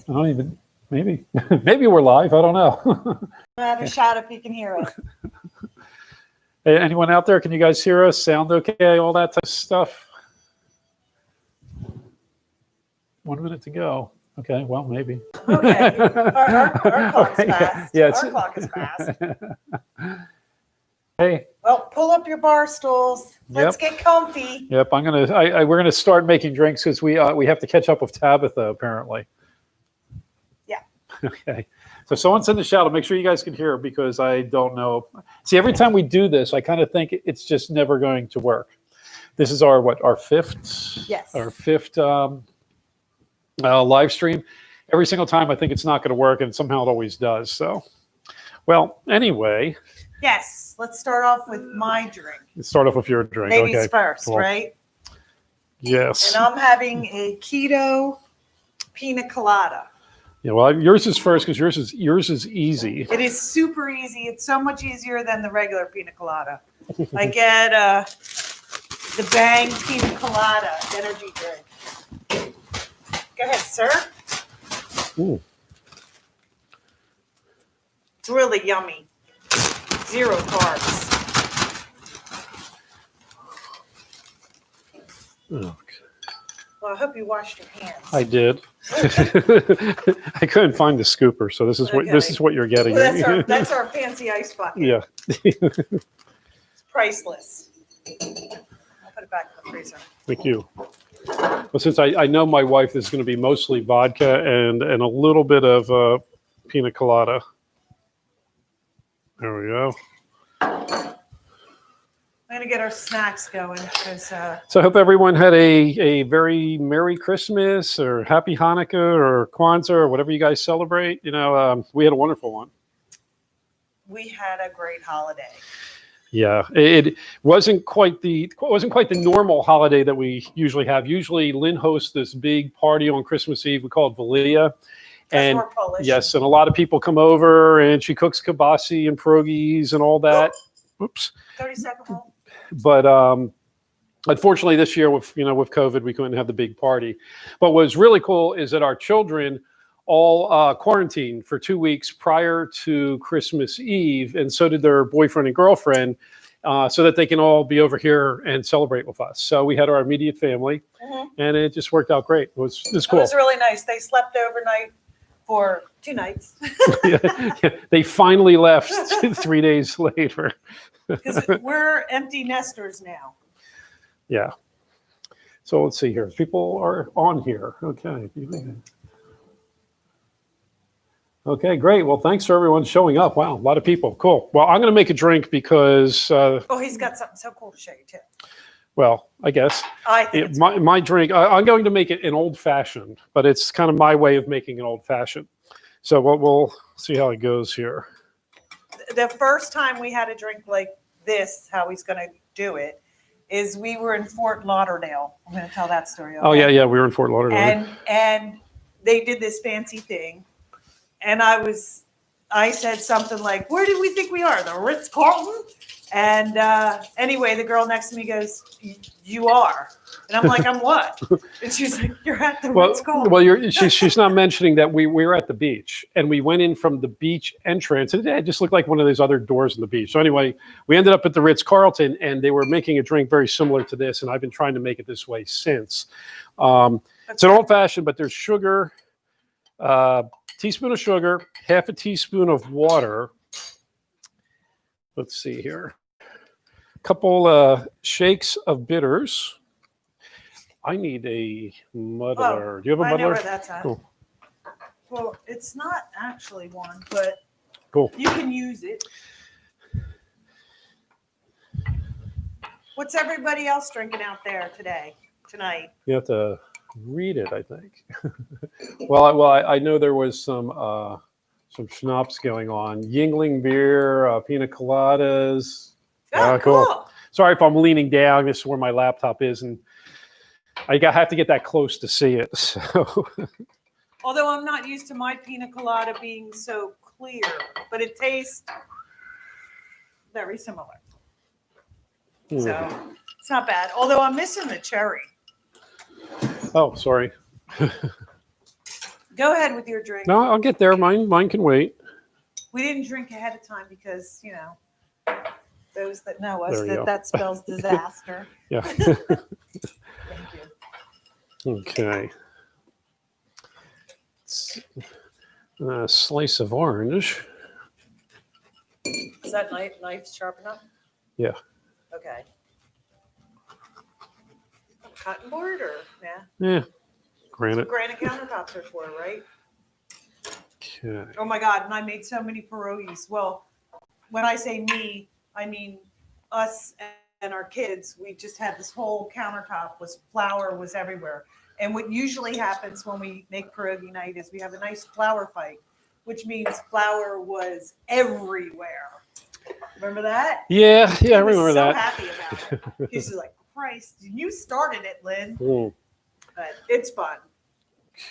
I don't even, maybe, maybe we're live. I don't know. Have a shot if you can hear us. Hey, anyone out there? Can you guys hear us? Sound okay? All that type of stuff. 1 minute to go. Okay, well, maybe. Okay, our clock's Okay, fast. yeah, Our clock is fast. Hey. Well, pull up your bar stools. Let's get comfy. Yep, we're gonna start making drinks because we have to catch up with Tabitha apparently. Yeah. Okay. So someone's in the shadow. Make sure you guys can hear because I don't know. See, every time we do this, I kind of think it's just never going to work. This is our fifth? Yes. Our fifth live stream. Every single time I think it's not going to work, and somehow it always does. So, well, anyway. Yes, let's start off with my drink. Let's start off with your drink. Ladies okay. first, Well, right? Yes. And I'm having a keto pina colada. Yeah, well, yours is first because yours is easy. It is super easy. It's so much easier than the regular pina colada. I get the Bang Pina Colada energy drink. Go ahead, sir. Ooh. It's really yummy. 0 carbs. Okay. Well, I hope you washed your hands. I did. I couldn't find the scooper, so this is what you're getting. Well, that's our fancy ice bucket. Yeah. It's priceless. I'll put it back in the freezer. Thank you. Well, since I know my wife is going to be mostly vodka and a little bit of pina colada. There we go. I'm going to get our snacks going. So I hope everyone had a very Merry Christmas or Happy Hanukkah or Kwanzaa or whatever you guys celebrate. You know, we had a wonderful one. We had a great holiday. Yeah, it wasn't quite the normal holiday that we usually have. Usually, Lyn hosts this big party on Christmas Eve. We call it Velia. And we're Polish. Yes, and a lot of people come over, and she cooks kibasi and pierogies and all that. Oops. 30-second rule. But unfortunately, this year with COVID, we couldn't have the big party. But what's really cool is that our children all quarantined for 2 weeks prior to Christmas Eve, and so did their boyfriend and girlfriend, so that they can all be over here and celebrate with us. So we had our immediate family, and it just worked out great. It was cool. It was really nice. They slept overnight for 2 nights. Yeah, they finally left 3 days later. Because we're empty nesters now. Yeah. So let's see here. People are on here. Okay. Okay, great. Well, thanks for everyone showing up. Wow, a lot of people. Cool. Well, I'm going to make a drink because... he's got something so cool to show you, too. Well, I guess. I think my drink, I'm going to make it an old-fashioned, but it's kind of my way of making an old-fashioned. So we'll see how it goes here. The first time we had a drink like this, how he's going to do it, is we were in Fort Lauderdale. I'm going to tell that story. Okay? Oh, yeah, we were in Fort Lauderdale. And they did this fancy thing. And I said something like, where do we think we are? The Ritz-Carlton? And anyway, the girl next to me goes, you are. And I'm like, I'm what? And she's like, you're at the Ritz-Carlton. Well, she's not mentioning that we were at the beach. And we went in from the beach entrance. And it just looked like one of those other doors on the beach. So anyway, we ended up at the Ritz-Carlton. And they were making a drink very similar to this. And I've been trying to make it this way since. It's an old-fashioned, but there's sugar, teaspoon of sugar, half a teaspoon of water. Let's see here. A couple shakes of bitters. I need a muddler. Do you have a muddler? I know where that's at. Cool. Well, it's not actually one, but cool. You can use it. What's everybody else drinking out there tonight? You have to read it, I think. Well, I know there was some schnapps going on. Yingling beer, pina coladas. Oh, cool. Sorry if I'm leaning down. This is where my laptop is, and I have to get that close to see it. So, although I'm not used to my pina colada being so clear, but it tastes very similar. So it's not bad. Although I'm missing the cherry. Oh, sorry. Go ahead with your drink. No, I'll get there. Mine can wait. We didn't drink ahead of time because, those that know us, There you go. that spells disaster. Yeah. Thank you. Okay. A slice of orange. Is that knife sharp enough? Yeah. Okay. Cotton board or yeah? Yeah. Granite. Granite countertops are for, right? Okay. Oh my God! And I made so many pierogies. Well, when I say me, I mean us and our kids. We just had this whole countertop flour was everywhere. And what usually happens when we make pierogi night is we have a nice flour fight, which means flour was everywhere. Remember that? Yeah, I He was remember so that. happy about it. He's just like, Christ, you started it, Lynn. Mm, But it's fun.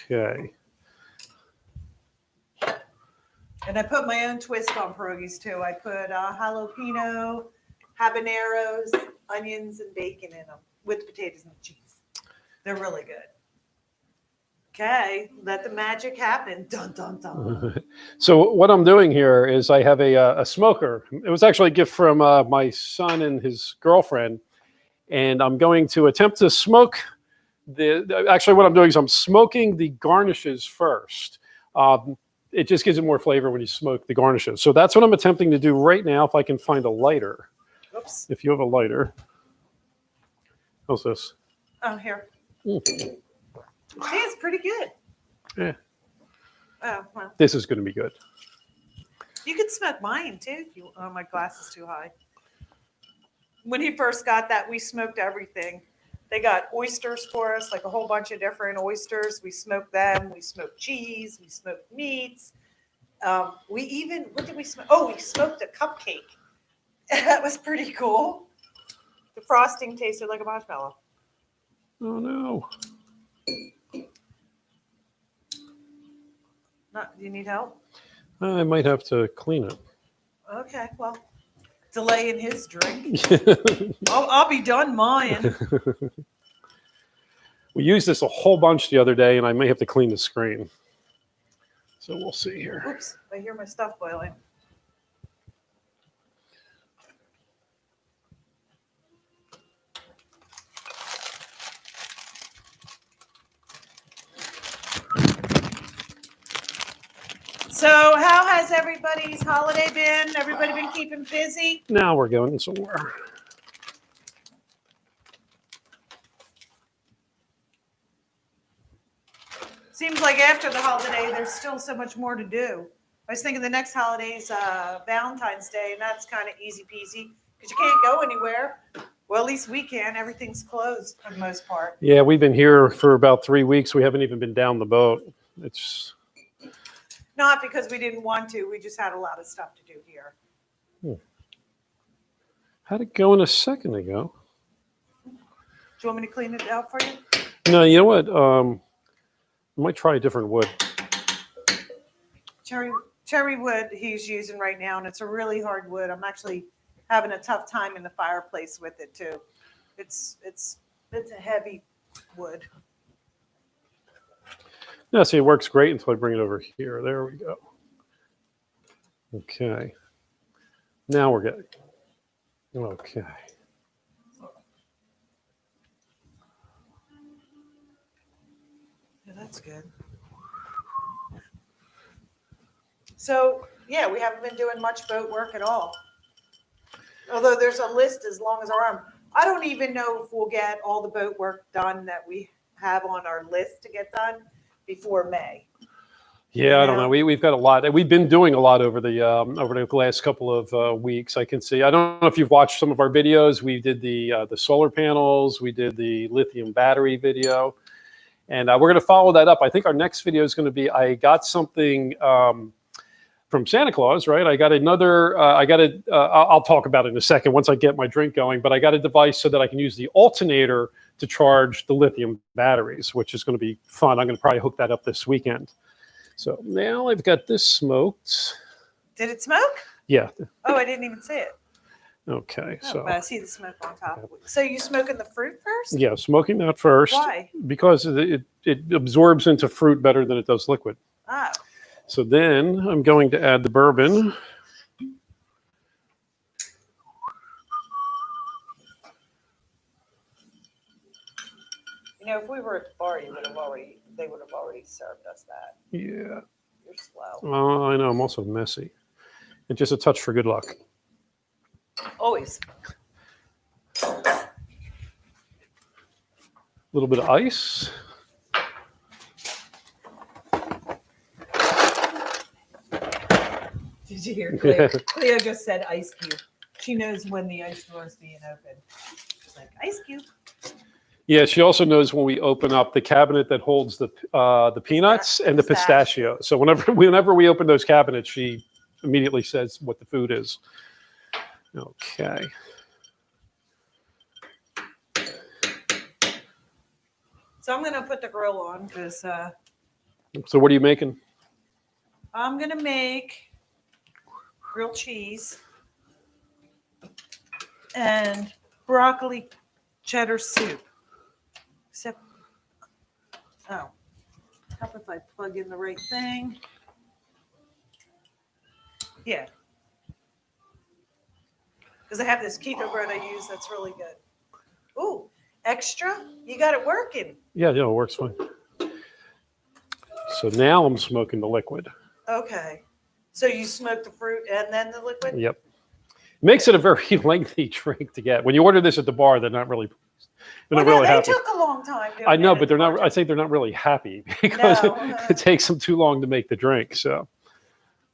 okay. And I put my own twist on pierogies too. I put jalapeno, habaneros, onions, and bacon in them with potatoes and cheese. They're really good. Okay, let the magic happen. Dun, dun, dun. So what I'm doing here is I have a smoker. It was actually a gift from my son and his girlfriend. And I'm going to attempt to smoke actually what I'm doing is I'm smoking the garnishes first. It just gives it more flavor when you smoke the garnishes. So that's what I'm attempting to do right now if I can find a lighter. Oops. If you have a lighter. How's this? Oh, here. Mm. See, it's pretty good. Yeah. Oh, well. This is going to be good. You could smoke mine too. Oh, my glass is too high. When he first got that, we smoked everything. They got oysters for us, like a whole bunch of different oysters. We smoked them. We smoked cheese. We smoked meats. What did we smoke? Oh, we smoked a cupcake. That was pretty cool. The frosting tasted like a marshmallow. Oh, no. Do you need help? I might have to clean it. Okay, well, delay in his drink. I'll be done mine. We used this a whole bunch the other day, and I may have to clean the screen. So we'll see here. Oops, I hear my stuff boiling. So how has everybody's holiday been? Everybody been keeping busy? Now we're going somewhere. Seems like after the holiday, there's still so much more to do. I was thinking the next holiday is Valentine's Day, and that's kind of easy peasy because you can't go anywhere. Well, at least we can. Everything's closed for the most part. Yeah, we've been here for about 3 weeks. We haven't even been down the boat. It's not because we didn't want to. We just had a lot of stuff to do here. How'd it go in a second ago? Do you want me to clean it out for you? No, you know what? I might try a different wood. Cherry wood he's using right now, and it's a really hard wood. I'm actually having a tough time in the fireplace with it too. It's a heavy wood. Yeah, see, it works great until I bring it over here. There we go. Okay. Now we're good. Okay. Yeah, that's good. So, yeah, we haven't been doing much boat work at all. Although there's a list as long as our arm. I don't even know if we'll get all the boat work done that we have on our list to get done before May. Yeah, I don't know. We've got a lot. We've been doing a lot over the last couple of weeks. I can see. I don't know if you've watched some of our videos. We did the solar panels. We did the lithium battery video, and we're going to follow that up. I think our next video is going to be. I got something from Santa Claus, right? I got another. I'll talk about it in a second once I get my drink going. But I got a device so that I can use the alternator to charge the lithium batteries, which is going to be fun. I'm going to probably hook that up this weekend. So now I've got this smoked. Did it smoke? Yeah. Oh, I didn't even see it. Okay, Oh, so but I see the smoke on top. So you smoking the fruit first? yeah, smoking that first. Why? Because it absorbs into fruit better than it does liquid. Oh. So then I'm going to add the bourbon. You know, if we were at the bar, they would have already served us that. Yeah. You're slow. Oh, I know. I'm also messy. And just a touch for good luck. Always. A little bit of ice. Did you hear Cleo? Cleo just said ice cube. She knows when the ice door is being opened. She's like, ice cube. Yeah, she also knows when we open up the cabinet that holds the peanuts and the pistachio. So whenever we open those cabinets, she immediately says what the food is. Okay. So I'm going to put the grill on because So what are you making? I'm going to make grilled cheese and broccoli cheddar soup. Except, oh, help if I plug in the right thing. Yeah. Because I have this keto bread I use that's really good. Ooh, extra? You got it working. Yeah, it works fine. So now I'm smoking the liquid. Okay. So you smoke the fruit and then the liquid? Yep. Makes it a very lengthy drink to get. When you order this at the bar, they're not really happy. They took a long time doing I know, it but they're not. at I think they're not really happy because No. it takes them too long to make the drink. So,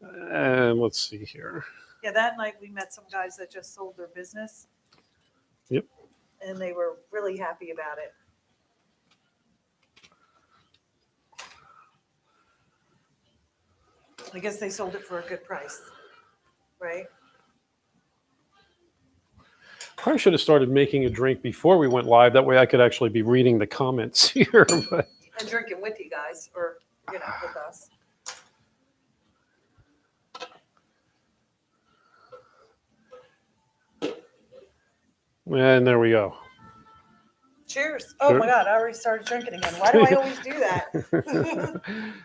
and let's see here. Yeah, that night we met some guys that just sold their business. Yep. And they were really happy about it. I guess they sold it for a good price, right? Probably should have started making a drink before we went live. That way I could actually be reading the comments here. But And drinking with you guys, or, with us. And there we go. Cheers. Oh Sure. my God, I already started drinking again. Why do I always do that?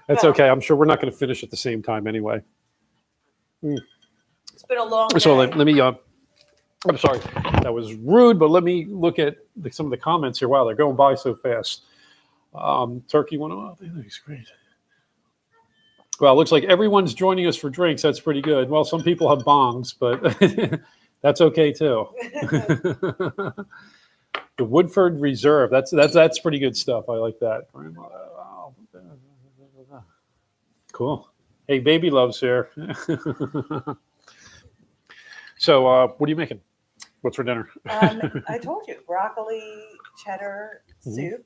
That's Well, okay. I'm sure we're not going to finish at the same time anyway. It's been a long day. So let me. I'm sorry, that was rude, but let me look at some of the comments here. Wow, they're going by so fast. Turkey went off. That's great. Well, it looks like everyone's joining us for drinks. That's pretty good. Well, some people have bongs, but that's okay too. The Woodford Reserve. That's pretty good stuff. I like that. Cool. Hey, Baby Love's here. So, what are you making? What's for dinner? I told you, broccoli cheddar soup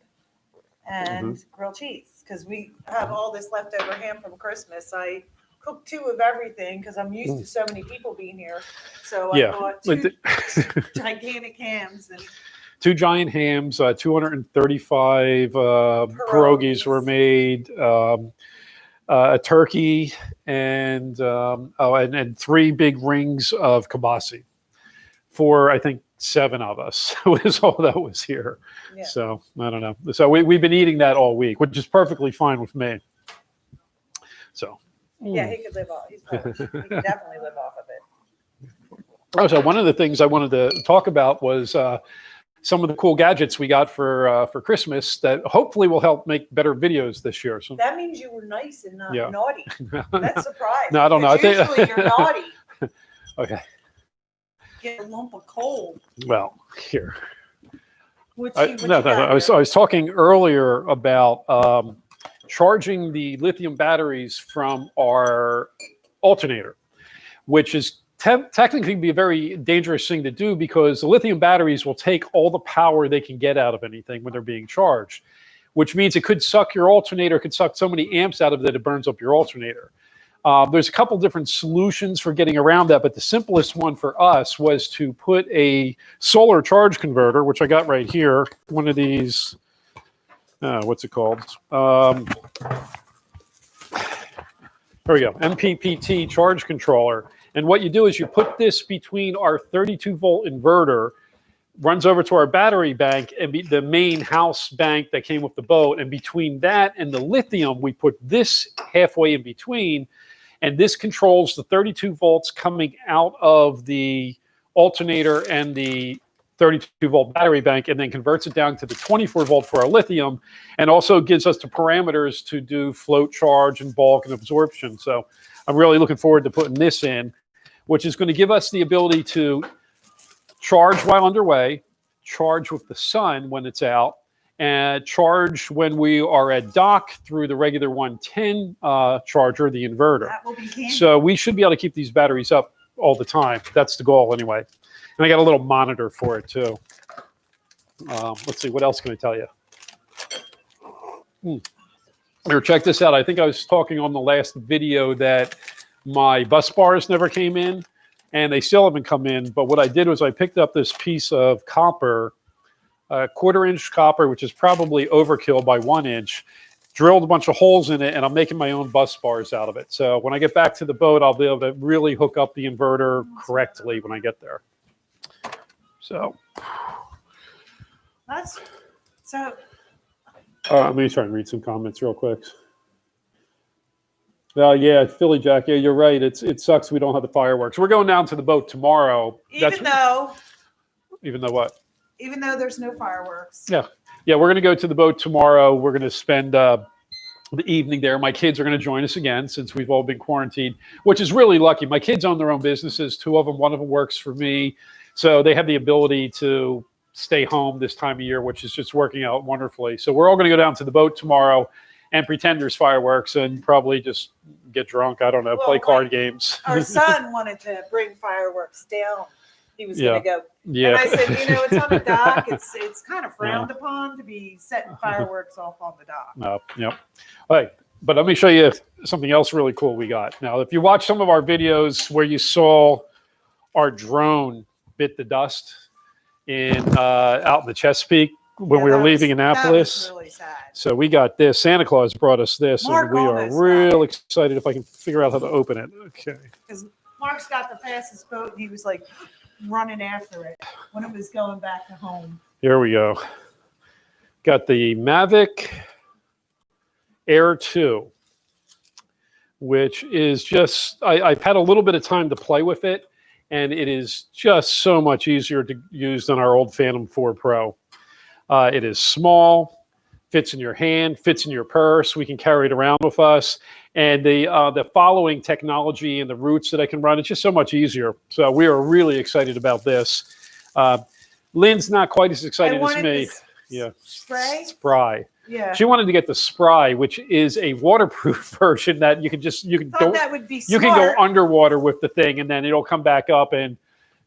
and grilled cheese. Because we have all this leftover ham from Christmas. I cooked 2 of everything because I'm used to so many people being here. So I bought 2 gigantic hams and 2 giant hams, 235 pierogies were made, a turkey, and 3 big rings of kibasi for, I think, 7 of us was all that was here. Yeah. So I don't know. So we've been eating that all week, which is perfectly fine with me. So yeah, he could live off. He could definitely live off of it. Oh, so one of the things I wanted to talk about was some of the cool gadgets we got for Christmas that hopefully will help make better videos this year. So That means you were nice and not naughty. That's surprising. No, I don't know. Usually you're naughty. Okay. Get a lump of coal. Well, here. I was talking earlier about charging the lithium batteries from our alternator, which is technically be a very dangerous thing to do because the lithium batteries will take all the power they can get out of anything when they're being charged, which means it could suck your alternator, could suck so many amps out of it, it burns up your alternator. There's a couple different solutions for getting around that, but the simplest one for us was to put a solar charge converter, which I got right here, one of these, what's it called? There we go, MPPT charge controller. And what you do is you put this between our 32-volt inverter, runs over to our battery bank and the main house bank that came with the boat. And between that and the lithium, we put this halfway in between. And this controls the 32 volts coming out of the alternator and the 32-volt battery bank, and then converts it down to the 24-volt for our lithium, and also gives us the parameters to do float charge and bulk and absorption. So I'm really looking forward to putting this in, which is going to give us the ability to charge while underway, charge with the sun when it's out, and charge when we are at dock through the regular 110 charger, the inverter. That will be handy. So we should be able to keep these batteries up all the time. That's the goal anyway. And I got a little monitor for it too. Let's see, what else can I tell you? Here, check this out. I think I was talking on the last video that my bus bars never came in, and they still haven't come in. But what I did was I picked up this piece of copper, a 1/4-inch copper, which is probably overkill by 1 inch, drilled a bunch of holes in it, and I'm making my own bus bars out of it. So when I get back to the boat, I'll be able to really hook up the inverter correctly when I get there. So That's so. let me try and read some comments real quick. Yeah, Philly Jack. Yeah, you're right. It sucks we don't have the fireworks. We're going down to the boat tomorrow. Even though what? Even though there's no fireworks. Yeah, we're going to go to the boat tomorrow. We're going to spend the evening there. My kids are going to join us again since we've all been quarantined, which is really lucky. My kids own their own businesses. 2 of them, 1 of them works for me. So they have the ability to stay home this time of year, which is just working out wonderfully. So we're all going to go down to the boat tomorrow and pretend there's fireworks and probably just get drunk. I don't know, play card games. Our son wanted to bring fireworks down. He was going to go. Yeah. And I said, it's on the dock. It's kind of frowned upon to be setting fireworks off on the dock. Yep. All right. But let me show you something else really cool we got. Now, if you watch some of our videos where you saw our drone bit the dust out in the Chesapeake when we were leaving Annapolis. That was really sad. So we got this. Santa Claus brought us this, Mark and we are real excited if I can figure out how to open it. Okay. Because Mark's got the fastest boat, and he was like running after it when it was going back to home. Here we go. Got the Mavic Air 2, which is just, I've had a little bit of time to play with it, and it is just so much easier to use than our old Phantom 4 Pro. It is small, fits in your hand, fits in your purse. We can carry it around with us. And the following technology and the routes that I can run, it's just so much easier. So we are really excited about this. Lyn's not quite as excited as me. Yeah. Spry. Yeah. She wanted to get the Spry, which is a waterproof version that you can that would be smart. You can go underwater with the thing, and then it'll come back up and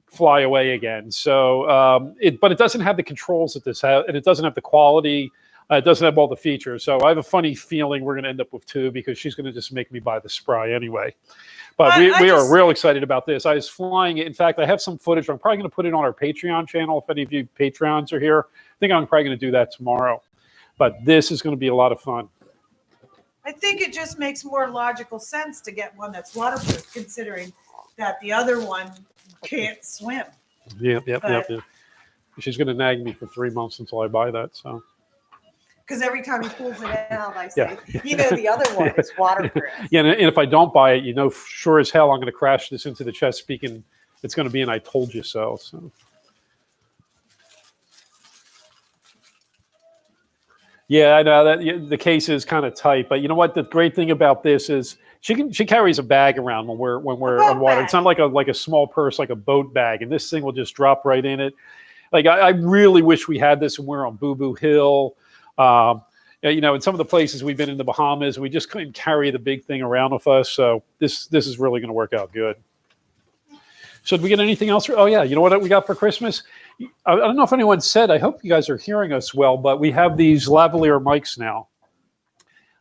fly away again. So, but it doesn't have the controls that this has, and it doesn't have the quality. It doesn't have all the features. So I have a funny feeling we're going to end up with 2 because she's going to just make me buy the Spry anyway. But we are real excited about this. I was flying it. In fact, I have some footage. I'm probably going to put it on our Patreon channel. If any of you Patreons are here, I think I'm probably going to do that tomorrow. But this is going to be a lot of fun. I think it just makes more logical sense to get one that's waterproof, considering that the other one can't swim. Yep. She's going to nag me for 3 months until I buy that. So. Because every time he pulls it out, I say, the other one is waterproof. Yeah, and if I don't buy it, sure as hell I'm going to crash this into the Chesapeake, and it's going to be an "I told you so." So. Yeah, I know that the case is kind of tight, but you know what? The great thing about this is she carries a bag around when we're on water. Bag. It's not like a small purse, like a boat bag, and this thing will just drop right in it. Like I really wish we had this when we're on Boo Boo Hill. In some of the places we've been in the Bahamas, we just couldn't carry the big thing around with us. So this is really going to work out good. So did we get anything else? Oh yeah, you know what we got for Christmas? I don't know if anyone said, I hope you guys are hearing us well, but we have these lavalier mics now.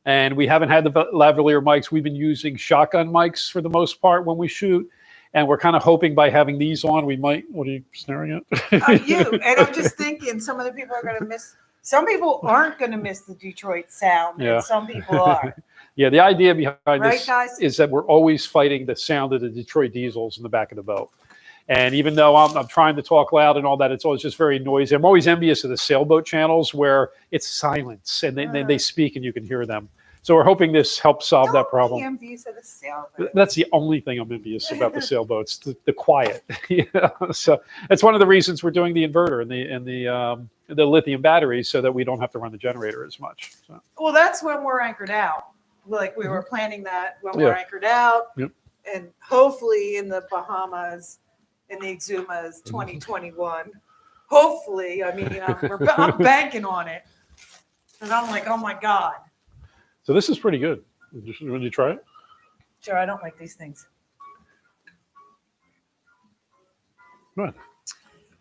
And we haven't had the lavalier mics. We've been using shotgun mics for the most part when we shoot. And we're kind of hoping by having these on, we might, what are you staring at? You. And I'm just thinking some of the people are going to miss, some people aren't going to miss the Detroit sound. Yeah. And some people are. Yeah, the idea behind Right, this guys? is that we're always fighting the sound of the Detroit diesels in the back of the boat. And even though I'm trying to talk loud and all that, it's always just very noisy. I'm always envious of the sailboat channels where it's silence and they speak and you can hear them. So we're hoping this helps solve that problem. Envious of the sailboat. That's the only thing I'm envious about the sailboats, the quiet. So that's one of the reasons we're doing the inverter and the lithium batteries so that we don't have to run the generator as much. So. Well, that's when we're anchored out. Like we were planning that when we're anchored out, and hopefully in the Bahamas, in the Exumas 2021. Hopefully, I mean, I'm banking on it, and I'm like, oh my god. So this is pretty good. Would you try it? Sure, I don't like these things. What?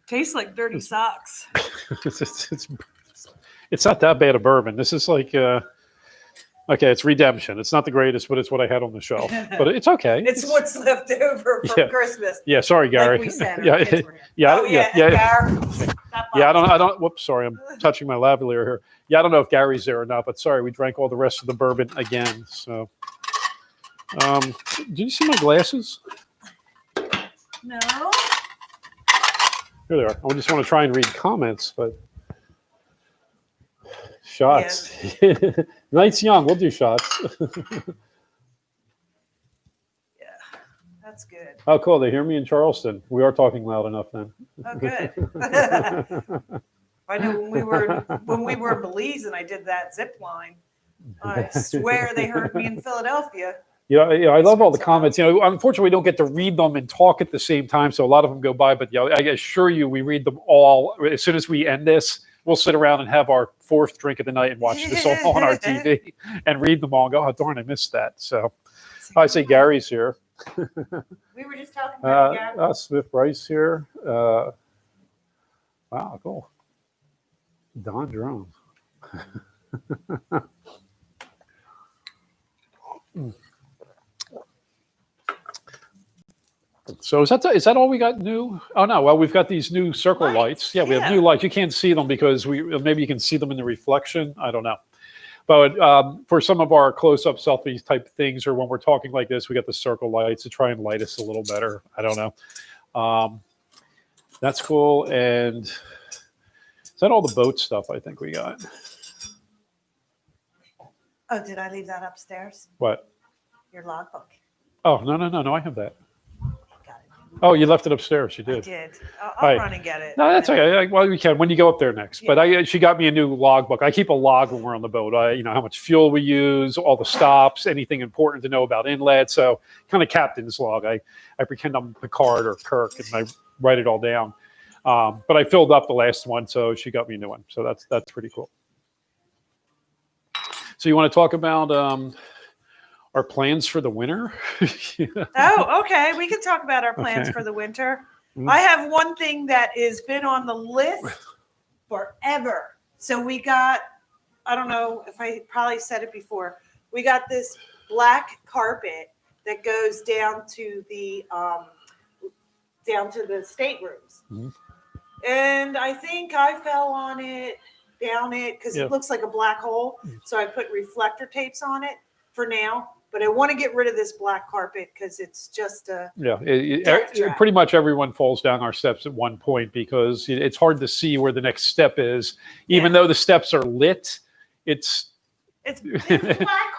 Tastes like dirty socks. It's not that bad a bourbon. This is like, okay, it's Redemption. It's not the greatest, but it's what I had on the shelf. But it's okay. It's what's left over from Christmas. Yeah, sorry, Gary. Like we said, I don't. Whoops, sorry, I'm touching my lavalier here. Yeah, I don't know if Gary's there or not, but sorry, we drank all the rest of the bourbon again. So, did you see my glasses? No. Here they are. I just want to try and read comments, but shots. Yeah. Night's young. We'll do shots. Yeah, that's good. Oh, cool. They hear me in Charleston. We are talking loud enough then. Oh, good. I know when we were in Belize and I did that zip line, I swear they heard me in Philadelphia. Yeah, I love all the comments. Unfortunately, we don't get to read them and talk at the same time, so a lot of them go by. But I assure you, we read them all. As soon as we end this, we'll sit around and have our fourth drink of the night and watch this all on our TV and read them all and go, oh, darn, I missed that. So I say Gary's here. We were just talking about Gary. Smith Bryce here. Wow, cool. Don Jones. So is that all we got new? Oh no, well we've got these new circle lights. Yeah, we have new lights. You can't see them because maybe you can see them in the reflection. I don't know. But for some of our close-up selfie type things, or when we're talking like this, we got the circle lights to try and light us a little better. I don't know. That's cool. And is that all the boat stuff I think we got? Oh, did I leave that upstairs? What? Your logbook. Oh, no, I have that. Oh, you left it upstairs. You did. I did. I'll run and get it. No, that's okay. Well, we can when you go up there next. Yeah. But she got me a new logbook. I keep a log when we're on the boat. How much fuel we use, all the stops, anything important to know about inlet. So kind of captain's log. I pretend I'm Picard or Kirk and I write it all down. But I filled up the last one, so she got me a new one. So that's pretty cool. So you want to talk about our plans for the winter? Oh, okay. We can talk about our plans for the winter. I have one thing that has been on the list forever. So we got, I don't know if I probably said it before, we got this black carpet that goes down to the staterooms. Mm-hmm. And I think I fell on it, down it, because it looks like a black hole. So I put reflector tapes on it for now. But I want to get rid of this black carpet because it's just a pretty much everyone falls down our steps at one point because it's hard to see where the next step is. Even though the steps are lit, it's black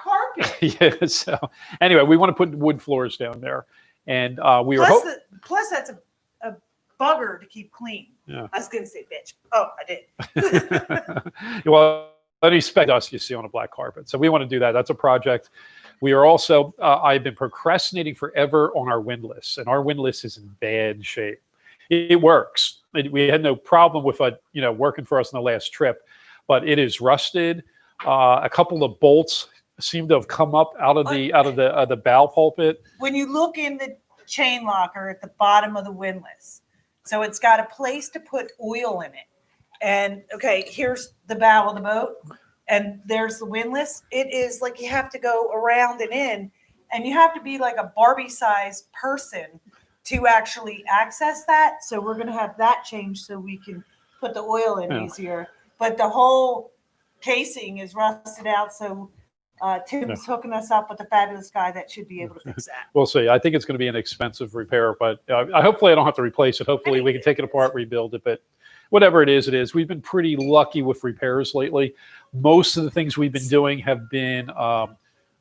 carpet. Yeah. So anyway, we want to put wood floors down there, and we were plus that's a bugger to keep clean. Yeah. I was going to say bitch. Oh, I did. Well, any speck dust you see on a black carpet. So we want to do that. That's a project. We are also, I've been procrastinating forever on our windlass, and our windlass is in bad shape. It works. We had no problem with it, working for us on the last trip, but it is rusted. A couple of bolts seem to have come up out of the bow pulpit. When you look in the chain locker at the bottom of the windlass, so it's got a place to put oil in it. And okay, here's the bow of the boat. And there's the windlass. It is like you have to go around and in, and you have to be like a Barbie-sized person to actually access that. So we're going to have that changed so we can put the oil in easier. But the whole casing is rusted out. So Tim's hooking us up with a fabulous guy that should be able to fix that. We'll see. I think it's going to be an expensive repair, but hopefully I don't have to replace it. Hopefully we can take it apart, rebuild it. But whatever it is. We've been pretty lucky with repairs lately. Most of the things we've been doing have been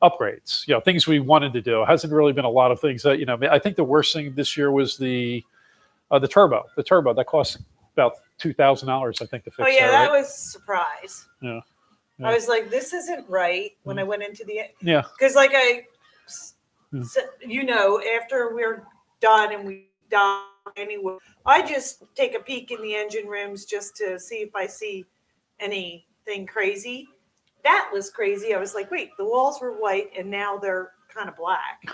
upgrades. Things we wanted to do. It hasn't really been a lot of things that I think the worst thing this year was the turbo. The turbo that cost about $2,000, I think, to fix. Oh yeah, that right? was a surprise. Yeah. I was like, this isn't right when I went into the because after we're done and we done anyway, I just take a peek in the engine rooms just to see if I see anything crazy. That was crazy. I was like, wait, the walls were white and now they're kind of black.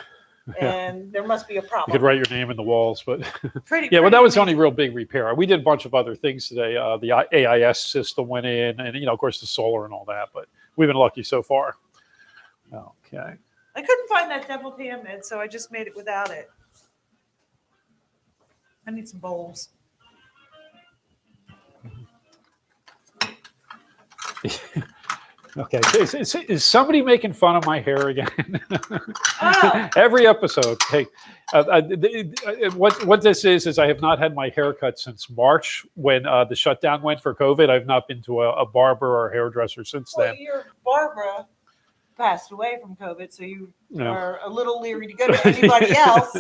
And there must be a problem. You could write your name in the walls, but well, that was the only real big repair. We did a bunch of other things today. The AIS system went in, and of course, the solar and all that. But we've been lucky so far. Okay. I couldn't find that double pan mid, so I just made it without it. I need some bowls. Okay, is somebody making fun of my hair again? Oh. Every episode. Hey, what this is I have not had my hair cut since March when the shutdown went for COVID. I've not been to a barber or hairdresser since then. Well, your Barbara passed away from COVID, so you are a little leery to go to anybody else.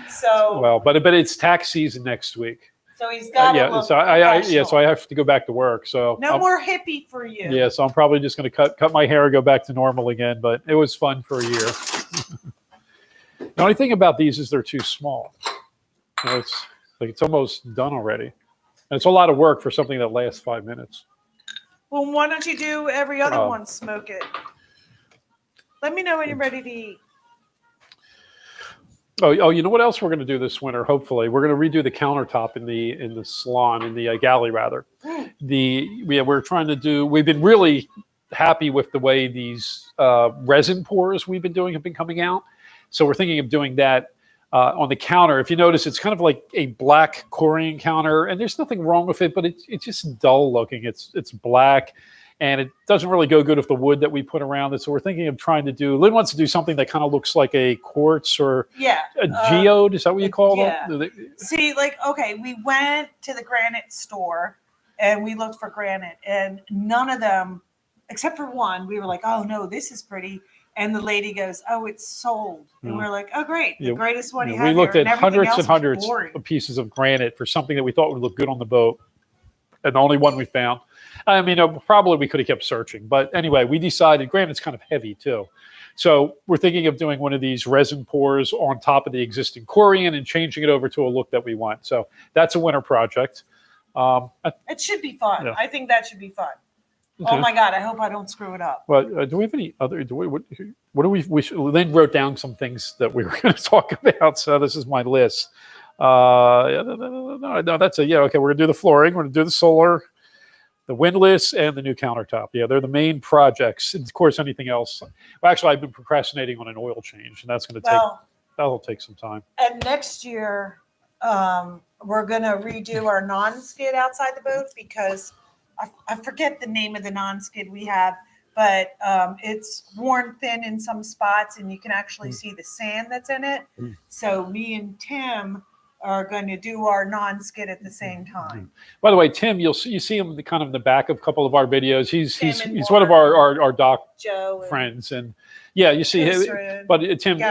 So well, but it's tax season next week. So he's got so I have to go back to work. So no more hippie for you. Yeah, so I'm probably just going to cut my hair and go back to normal again. But it was fun for a year. The only thing about these is they're too small. It's almost done already, and it's a lot of work for something that lasts 5 minutes. Well, why don't you do every other one? Smoke it. Let me when you're ready to eat. Oh, you know what else we're going to do this winter? Hopefully, we're going to redo the countertop in the salon, in the galley rather. We're trying to do. We've been really happy with the way these resin pours we've been doing have been coming out. So we're thinking of doing that on the counter. If you notice, it's kind of like a black Corian counter, and there's nothing wrong with it, but it's just dull looking. It's black. And it doesn't really go good with the wood that we put around it. So we're thinking of trying to do, Lynn wants to do something that kind of looks like a quartz or a geode. Is that what you call them? See, we went to the granite store and we looked for granite, and none of them, except for one, we were like, oh no, this is pretty. And the lady goes, oh, it's sold. And we're like, oh great, the greatest one you have. We looked here, at hundreds and hundreds of pieces of granite for something that we thought would look good on the boat. And the only one we found. I mean, probably we could have kept searching. But anyway, we decided granite's kind of heavy too. So we're thinking of doing one of these resin pours on top of the existing Corian and changing it over to a look that we want. So that's a winter project. It should be fun. Yeah. I think that should be fun. Okay. Oh my God, I hope I don't screw it up. Well, do we have any other, what do we Lynn wrote down some things that we were going to talk about. So this is my list. No, that's okay. We're gonna do the flooring. We're gonna do the solar, the windlass, and the new countertop. Yeah, they're the main projects. And of course, anything else. Well, actually, I've been procrastinating on an oil change, and that's going to that'll take some time. And next year, we're gonna redo our non-skid outside the boat because I forget the name of the non-skid we have, but it's worn thin in some spots, and you can actually see the sand that's in it. So me and Tim are going to do our non-skid at the same time. By the way, Tim, you see him kind of in the back of a couple of our videos. He's one of our doc Joe friends, and you see him. But Tim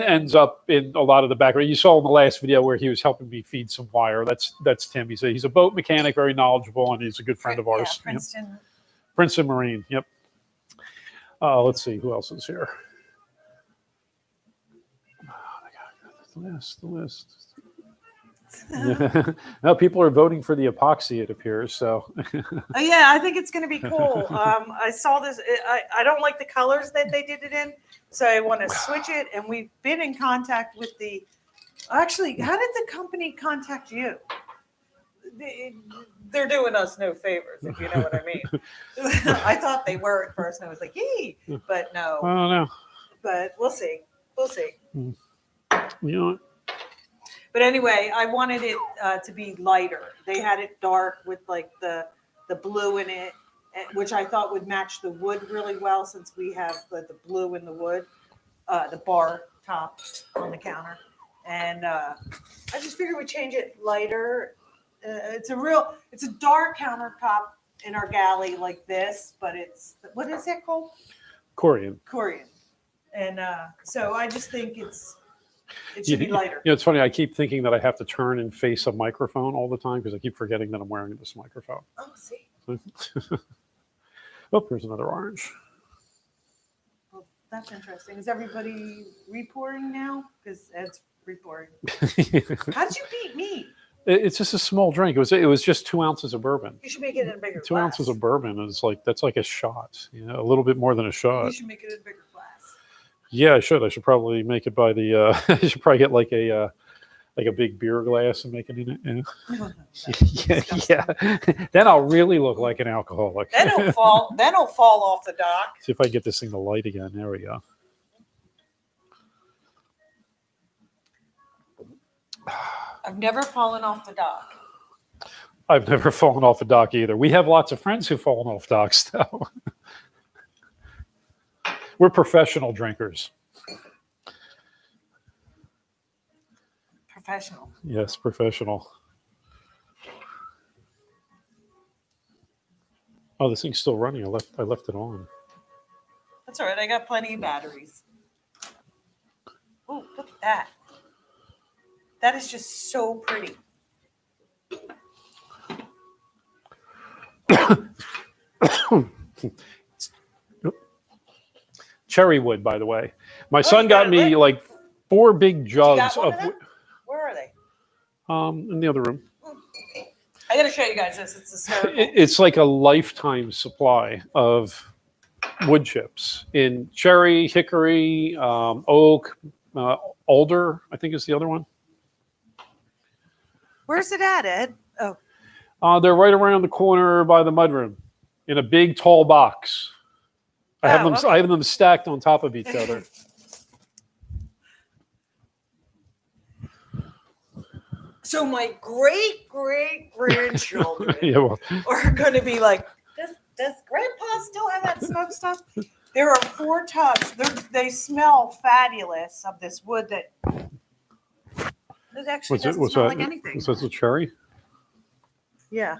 ends up in a lot of the background. You saw in the last video where he was helping me feed some wire. That's Tim. He's a boat mechanic, very knowledgeable, and he's a good friend of ours. Princeton Marine. Yep. Let's see who else is here. The list. Now people are voting for the epoxy, it appears. So I think it's going to be cool. I saw this. I don't like the colors that they did it in, so I want to switch it. And we've been in contact with actually, how did the company contact you? They're doing us no favors, if you know what I mean. I thought they were at first, and I was like, "Yee," but no. I don't know. But we'll see. You know what? But anyway, I wanted it to be lighter. They had it dark with like the blue in it, which I thought would match the wood really well since we have the blue in the wood, the bar top on the counter. And I just figured we'd change it lighter. It's a dark countertop in our galley like this, but it's, what is it called? Corian. And so I just think it should be lighter. You know, it's funny. I keep thinking that I have to turn and face a microphone all the time because I keep forgetting that I'm wearing this microphone. Oh, see. Oh, here's another orange. Well, that's interesting. Is everybody repouring now? Because Ed's repouring. How did you beat me? It's just a small drink. It was just 2 ounces of bourbon. You should make it in a bigger 2 glass. ounces of bourbon is that's like a shot. You know, a little bit more than a shot. You should make it in a bigger glass. Yeah, I should. I should probably make it by the. I should probably get like a big beer glass and make it in it. Yeah. No, Yeah. Then I'll really look like an alcoholic. Then it'll fall. Then it'll fall off the dock. See if I can get this thing to light again. There we go. I've never fallen off the dock. I've never fallen off a dock either. We have lots of friends who've fallen off docks, though. We're professional drinkers. Professional. Yes, professional. Oh, this thing's still running. I left it on. That's all right. I got plenty of batteries. Oh, look at that. That is just so pretty. Cherry wood, by the way. My son got me like 4 big jugs of. Where are they? In the other room. I got to show you guys this. It's hysterical. It's like a lifetime supply of wood chips in cherry, hickory, oak, alder, I think is the other one. Where's it at, Ed? Oh. They're right around the corner by the mudroom in a big, tall box. I have them stacked on top of each other. So my great grandchildren Yeah, are going to be like, does Grandpa still have that smoke stuff? There are 4 tubs. They smell fabulous of this wood that it actually doesn't smell like anything. Is this a cherry? Yeah.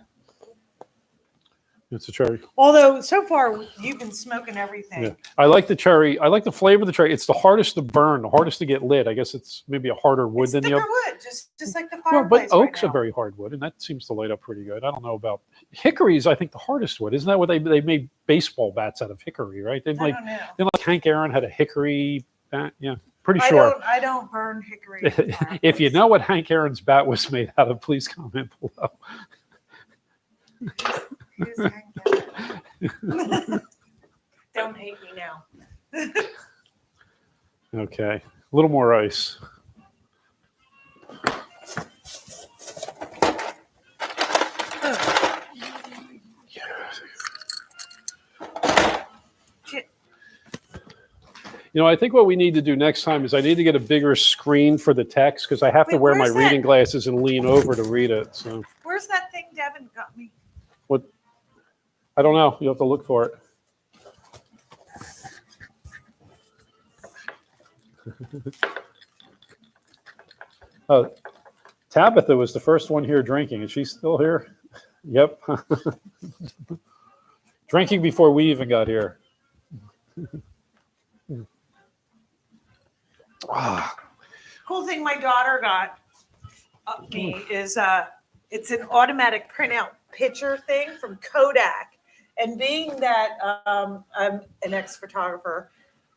It's a cherry. Although so far you've been smoking everything. Yeah. I like the cherry. I like the flavor of the cherry. It's the hardest to burn, the hardest to get lit. I guess it's maybe a harder wood than the other. Wood, just like the Well, fireplace. but oak's a very hard wood, and that seems to light up pretty good. I don't know about hickory's. I think the hardest wood. Isn't that what they made baseball bats out of hickory? Right? Didn't I don't know. Didn't like Hank Aaron had a hickory bat? Yeah, pretty sure. I don't burn hickory. If you know what Hank Aaron's bat was made out of, please comment below. Who's Hank Aaron? Don't hate me now. Okay, a little more ice. You know, I think what we need to do next time is I need to get a bigger screen for the text because I have to wear my reading glasses and lean over to read it. So where's that thing Devin got me? What? I don't know. You have to look for it. Tabitha was the first one here drinking. Is she still here? Yep. Drinking before we even got here. Cool thing my daughter got me is it's an automatic printout picture thing from Kodak. And being that I'm an ex-photographer,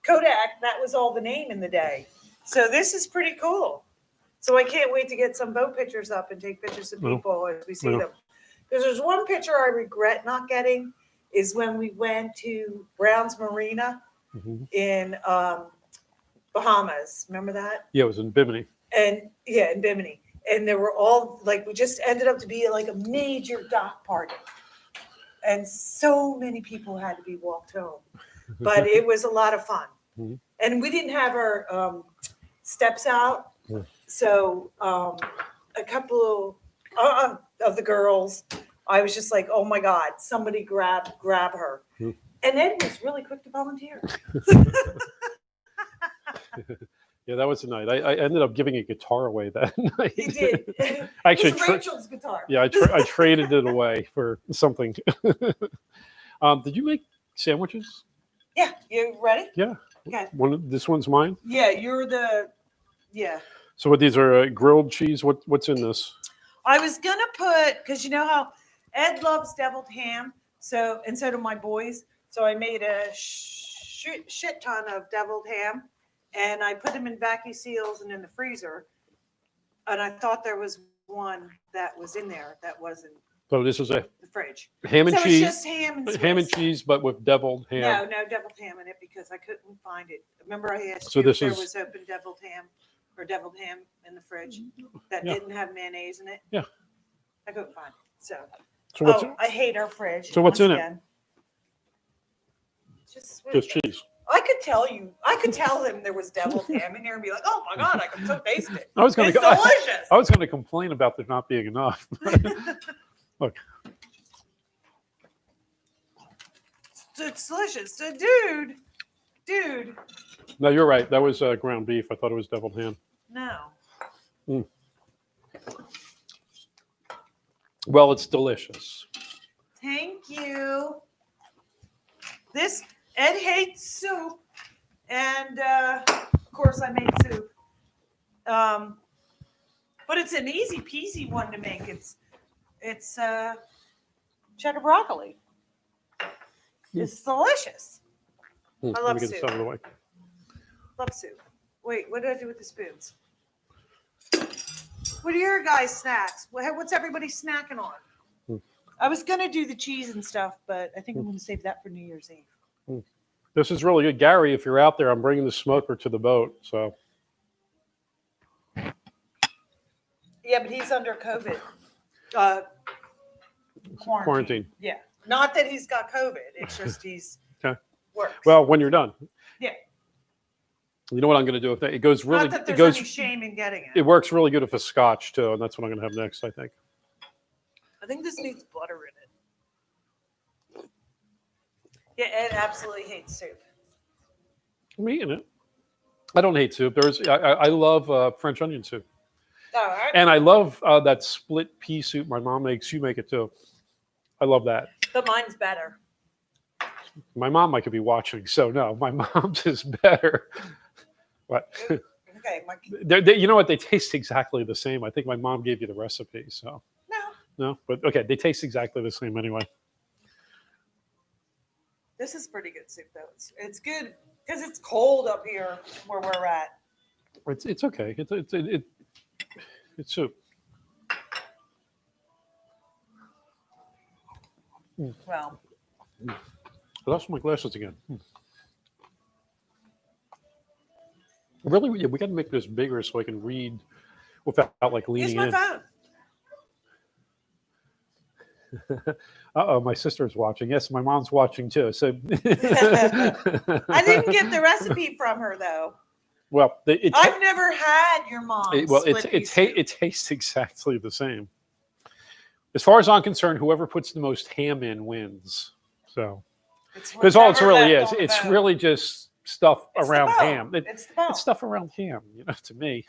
Kodak, that was all the name in the day. So this is pretty cool. So I can't wait to get some boat pictures up and take pictures of people as we see them. Because there's one picture I regret not getting is when we went to Brown's Marina in Bahamas. Remember that? Yeah, it was in Bimini. And yeah, in Bimini. And there were all like, we just ended up to be like a major dock party. And so many people had to be walked home. But it was a lot of fun. And we didn't have our steps out. So a couple of the girls I was just like, oh my God, somebody grab her. Hmm. And Ed was really quick to volunteer. Yeah, that was the night. I ended up giving a guitar away that night. He did. Actually, It was Rachel's guitar. yeah, I traded it away for something. Did you make sandwiches? Yeah, you ready? Yeah. Okay. This one's mine. Yeah, yeah. So what these are grilled cheese? What's in this? I was gonna put, because you know how Ed loves deviled ham, so do my boys. So I made a shit ton of deviled ham, and I put them in vacuum seals and in the freezer. And I thought there was one that was in there that wasn't So this is a the fridge. ham and So cheese. it's just ham and Swiss. Ham and cheese, but with deviled ham. No deviled ham in it because I couldn't find it. Remember I asked So you this if there is- was open deviled ham or deviled ham in the fridge that Yeah. didn't have mayonnaise in it? Yeah. I couldn't find it. So So I hate our fridge. So what's once in it? again. Just cheese. I could tell him there was deviled ham in here and be like, oh my God, I can so taste it. I was going It's to. delicious. I was going to complain about there not being enough. Look. It's delicious. So, dude. No, you're right. That was ground beef. I thought it was deviled ham. No. Well, it's delicious. Thank you. This, Ed hates soup. And of course I made soup. But it's an easy peasy one to make. It's cheddar broccoli. It's delicious. I love Let me get soup. this out of the way. Love soup. Wait, what did I do with the spoons? What are your guys' snacks? What's everybody snacking on? I was gonna do the cheese and stuff, but I think I'm gonna save that for New Year's Eve. This is really good, Gary. If you're out there, I'm bringing the smoker to the boat. So Yeah, but he's under COVID. quarantine. Yeah. Not that he's got COVID. It's just he's Okay. works. Well, when you're done, yeah. you know what I'm going to do with it. It goes really. Not that It there's goes. any shame in getting it. It works really good with a scotch too, and that's what I'm going to have next. I think. I think this needs butter in it. Yeah, Ed absolutely hates soup. I'm eating it. I don't hate soup. I love French onion soup, All right. and I love that split pea soup my mom makes. You make it too. I love that. But mine's better. My mom I could be watching, so no, my mom's is better. What? Okay. You know what? They taste exactly the same. I think my mom gave you the recipe, so no, but okay, they taste exactly the same anyway. This is pretty good soup though. It's good because it's cold up here where we're at. It's okay. It's soup. Well, I lost my glasses again. Really, we got to make this bigger so I can read without like use leaning my in. phone. Uh-oh, my sister's watching. Yes, my mom's watching too. So I didn't get the recipe from her though. well, I've never had your mom's. it tastes exactly the same. As far as I'm concerned, whoever puts the most ham in wins. So because all it really is, it's really just stuff around ham. It's the bone. It's stuff around ham, to me.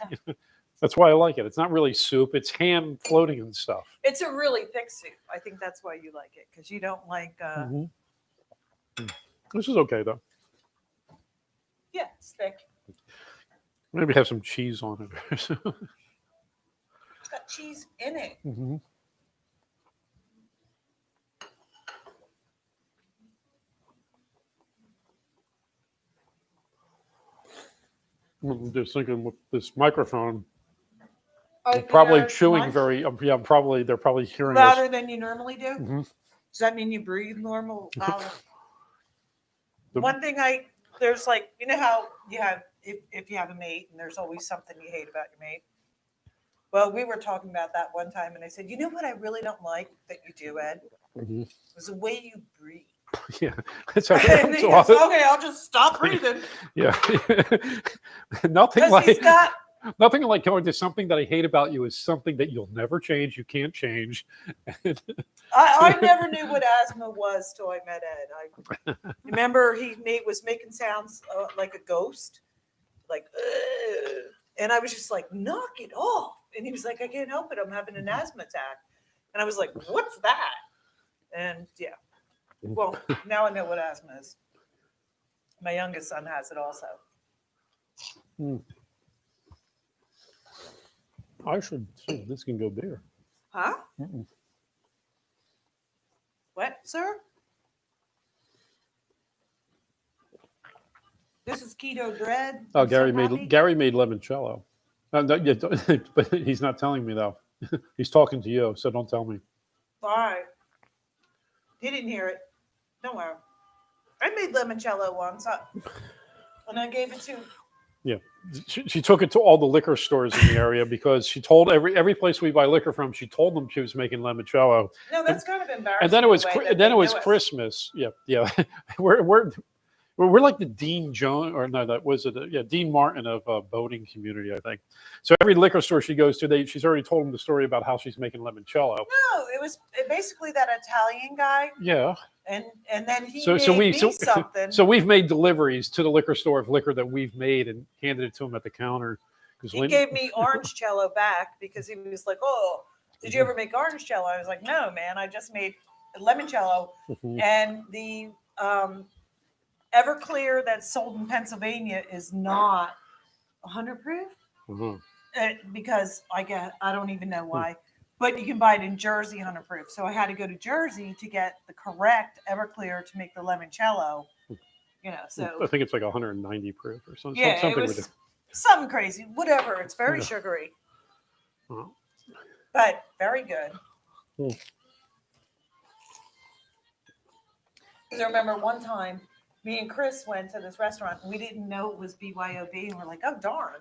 That's why I like it. It's not really soup. It's ham floating in stuff. It's a really thick soup. I think that's why you like it, because you don't like. This is okay though. Yeah, it's thick. Maybe have some cheese on it. It's got cheese in it. Mm-hmm. I'm just thinking with this microphone, probably chewing very. They're probably hearing us. louder than you normally do. Mhm. Does that mean you breathe normal? One thing there's like, you know how you have if you have a mate and there's always something you hate about your mate. Well, we were talking about that one time, and I said, you know what I really don't like that you do, Ed? Mhm. Was the way you breathe. Yeah, it's And he goes, okay, I'll just stop breathing. Yeah, nothing Because like. he's got Nothing like going to something that I hate about you is something that you'll never change. You can't change. I never knew what asthma was till I met Ed. I remember was making sounds like a ghost, like, "Ugh," and I was just like, knock it off. And he was like, I can't help it. I'm having an asthma attack. And I was like, what's that? And yeah, well, now I know what asthma is. My youngest son has it also. I should see if this can go there. Huh? What, sir? This is keto bread. Oh, I'm so happy. Gary made limoncello. But he's not telling me though. He's talking to you, so don't tell me. All right. He didn't hear it. Don't worry. I made limoncello once, and I gave it to. Yeah, she took it to all the liquor stores in the area because she told every place we buy liquor from. She told them she was making limoncello. No, that's kind of embarrassing. And then it was Christmas. Yeah. We're like the Dean Jones, or no, that was it. Yeah, Dean Martin of boating community, I think. So every liquor store she goes to, she's already told them the story about how she's making limoncello. No, it was basically that Italian guy. Yeah. And then he made me something. So we've made deliveries to the liquor store of liquor that we've made and handed it to him at the counter. He gave me orange cello back because he was like, "Oh, did you ever make orange cello?" I was like, "No, man, I just made limoncello." And the Everclear that's sold in Pennsylvania is not 100 proof because I don't even know why. But you can buy it in Jersey 100 proof. So I had to go to Jersey to get the correct Everclear to make the limoncello. So I think it's like 190 proof or something. Yeah, something it was something crazy. Whatever. It's very sugary, but very good. Because I remember one time, me and Chris went to this restaurant. And we didn't know it was BYOB, and we're like, "Oh darn,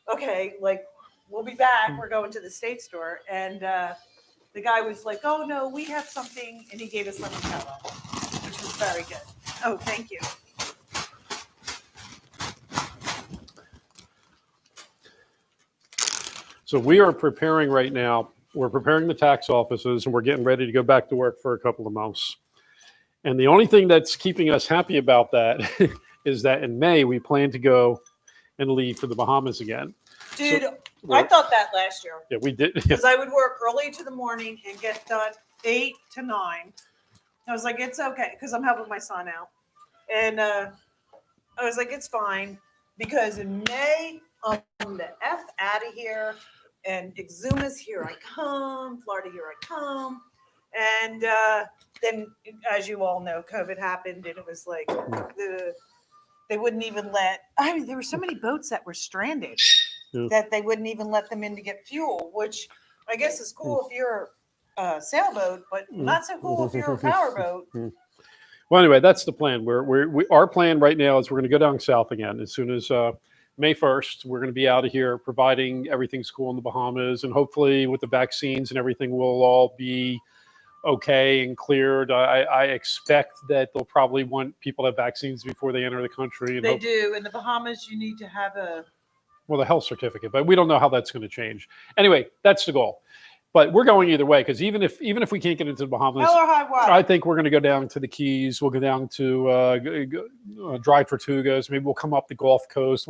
okay, like." We'll be back. We're going to the state store. And the guy was like, oh, no, we have something. And he gave us limoncello, which was very good. Oh, thank you. So we are preparing right now. We're preparing the tax offices, and we're getting ready to go back to work for a couple of months. And the only thing that's keeping us happy about that is that in May, we plan to go and leave for the Bahamas again. Dude, I thought that last year. Yeah, we did. Because I would work early to the morning and get done 8 to 9. I was like, it's okay, because I'm helping my son out. And I was like, it's fine, because in May, I'm the F out of here, and Exuma's here I come, Florida here I come. And then, as you all know, COVID happened, and it was like, they wouldn't even there were so many boats that were stranded. That they wouldn't even let them in to get fuel, which I guess is cool if you're a sailboat, but not so cool if you're a powerboat. Well, anyway, that's the plan. Our plan right now is we're going to go down south again as soon as May 1st. We're going to be out of here, providing everything's cool in the Bahamas, and hopefully with the vaccines and everything, we'll all be okay and cleared. I expect that they'll probably want people to have vaccines before they enter the country. And they do. In the Bahamas, you need to have the health certificate, but we don't know how that's going to change. Anyway, that's the goal. But we're going either way, because even if we can't get into the Bahamas, hell or high water, I think we're going to go down to the Keys. We'll go down to Dry Tortugas. Maybe we'll come up the Gulf Coast.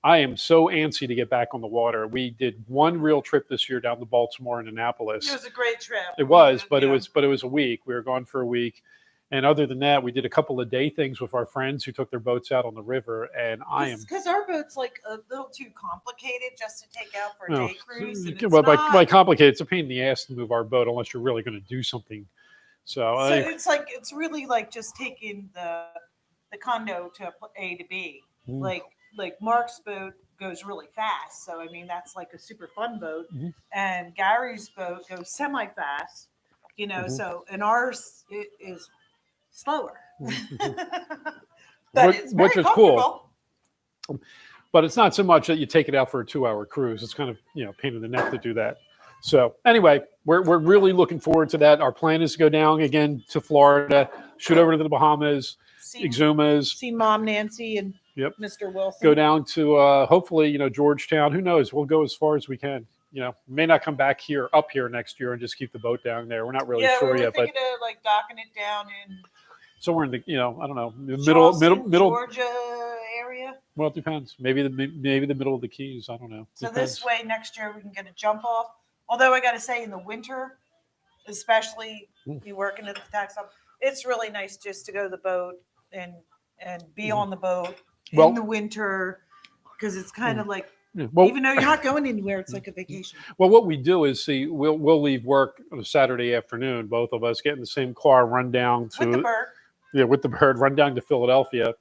I am so antsy to get back on the water. We did one real trip this year down to Baltimore and Annapolis. It was a great trip. It was, but it was a week. We were gone for a week. And other than that, we did a couple of day things with our friends who took their boats out on the river. And because our boat's like a little too complicated just to take out for a day cruise. By complicated, it's a pain in the ass to move our boat unless you're really going to do something. So it's really like just taking the condo to A to B. Like Mark's boat goes really fast, so I mean that's like a super fun boat, and Gary's boat goes semi fast. So and ours is slower, but it's very which is cool. But it's not so much that you take it out for a 2-hour cruise. It's kind of pain in the neck to do that. So anyway, we're really looking forward to that. Our plan is to go down again to Florida, shoot over to the Bahamas, Exumas, see Mom Nancy, and Yep. Mr. Wilson. Go down to hopefully Georgetown. Who knows? We'll go as far as we can. May not come back up here next year and just keep the boat down there. We're not really sure we were yet, but thinking of like docking it down in somewhere in the I don't know, the Charleston, middle. Georgia area. Well, it depends. Maybe the middle of the Keys. I don't know. So Depends. this way next year we can get a jump off. Although I got to say in the winter, especially you working at the tax office, it's really nice just to go to the boat and be on the boat in the winter because it's kind of like even though you're not going anywhere, it's like a vacation. Well, what we do is we'll leave work on a Saturday afternoon. Both of us get in the same car, run down to with the bird. Yeah, with the bird, run down to Philadelphia,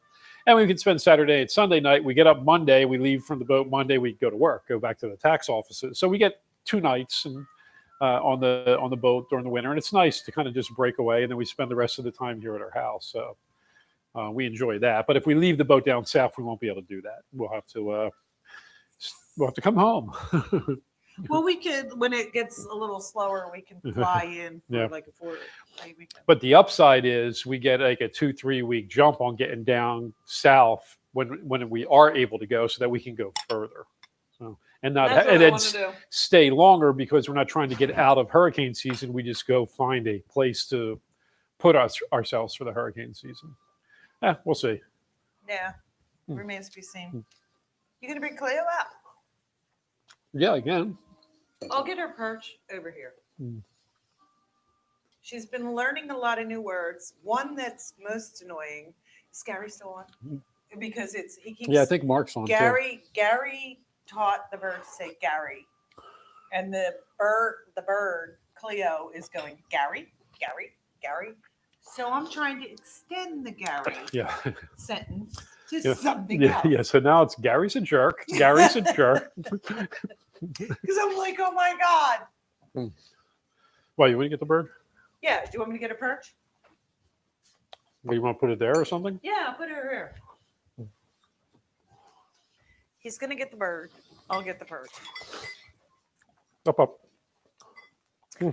and we can spend Saturday and Sunday night. We get up Monday, we leave from the boat Monday, we go to work, go back to the tax offices. So we get 2 nights and on the boat during the winter, and it's nice to kind of just break away, and then we spend the rest of the time here at our house. So we enjoy that. But if we leave the boat down south, we won't be able to do that. We'll have to come home. Well, we could when it gets a little slower, we can fly in for like a 4-day weekend. But the upside is we get like a 2-3 week jump on getting down south when we are able to go, so that we can go further. So and then stay longer because we're not trying to get out of hurricane season. We just go find a place to put ourselves for the hurricane season. We'll see. Yeah, remains to be seen. You gonna bring Cleo out? Yeah, again. I'll get her perch over here. She's been learning a lot of new words. One that's most annoying is Gary still on? Because he keeps. Yeah, I think Mark's on. Gary taught the bird to say Gary, and the bird Cleo is going Gary. So I'm trying to extend the Gary sentence to something else. Yeah. So now it's Gary's a jerk. Gary's a jerk. Because I'm like, oh my God. Well, you want to get the bird? Yeah. Do you want me to get a perch? Well, you want to put it there or something? Yeah, I'll put her here. He's going to get the bird. I'll get the perch. Up.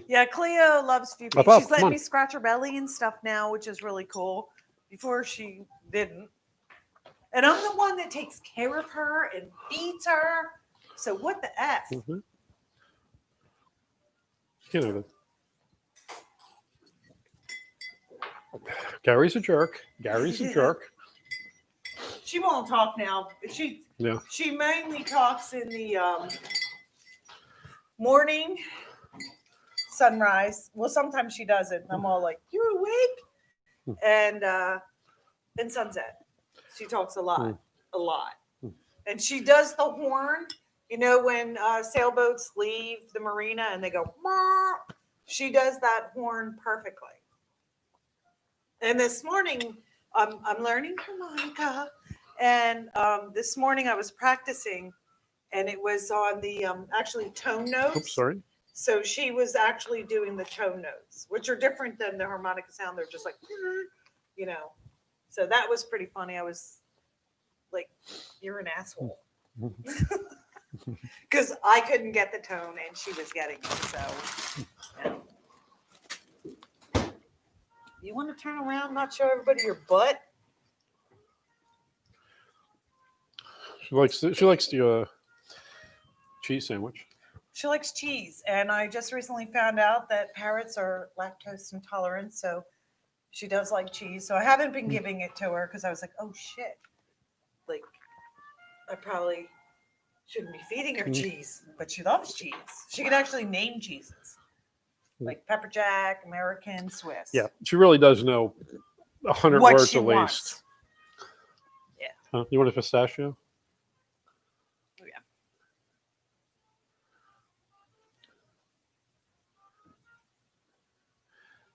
Yeah, Cleo loves few Up, She's letting me scratch her belly and stuff now, which is really cool. Before she didn't. And I'm the one that takes care of her and feeds her. So what the F? Gary's a jerk. Gary's a jerk. She won't talk now. She mainly talks in the morning, sunrise. Well, sometimes she doesn't. I'm all like, "You're awake," and then sunset. She talks a lot, and she does the horn. You know, when sailboats leave the marina and they go, "Mah," she does that horn perfectly. And this morning, I'm learning harmonica. And this morning I was practicing, and it was on the actually tone notes. Oops, sorry. So she was actually doing the tone notes, which are different than the harmonica sound. They're just like, you know. So that was pretty funny. I was like, "You're an asshole." Because I couldn't get the tone and she was getting it. So, you want to turn around, not show everybody your butt? She likes the cheese sandwich. She likes cheese, and I just recently found out that parrots are lactose intolerant, so she does like cheese. So I haven't been giving it to her because I was like, "Oh shit!" Like, I probably shouldn't be feeding her cheese, but she loves cheese. She can actually name cheeses, like pepper jack, American, Swiss. Yeah, she really does know 100 What words she at least. wants. Yeah. You want a pistachio? Oh, yeah.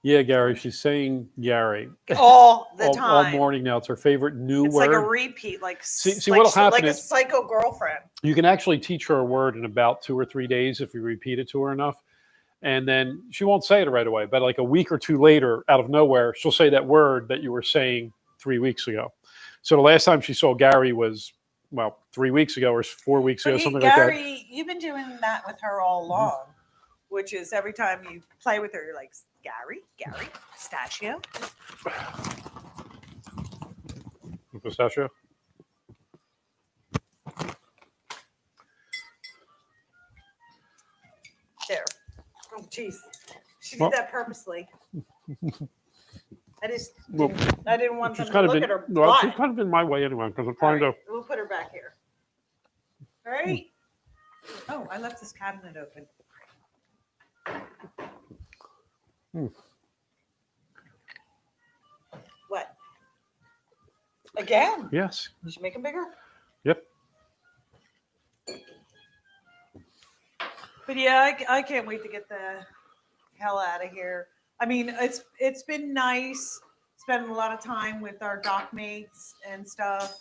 Yeah, Gary. She's saying Gary All the time. all morning now. It's her favorite new it's word. It's like a repeat, like what'll happen like a is psycho girlfriend. You can actually teach her a word in about 2 or 3 days if you repeat it to her enough. And then she won't say it right away, but like a week or two later, out of nowhere, she'll say that word that you were saying 3 weeks ago. So the last time she saw Gary was, 3 weeks ago or 4 weeks ago, something like that. Gary, you've been doing that with her all along, which is every time you play with her, you're like, Gary, pistachio. Pistachio? Jeez, she Well- did that purposely. I Well, didn't want them she's to kind of look been, at her well, she's butt. kind of in my way anyway, because I'm All trying right, to, we'll put her back here. All right. Oh, I left this cabinet open. What? Again? yes, You should make them bigger. yep. But yeah, I can't wait to get the hell out of here. I mean, it's been nice spending a lot of time with our dock mates and stuff.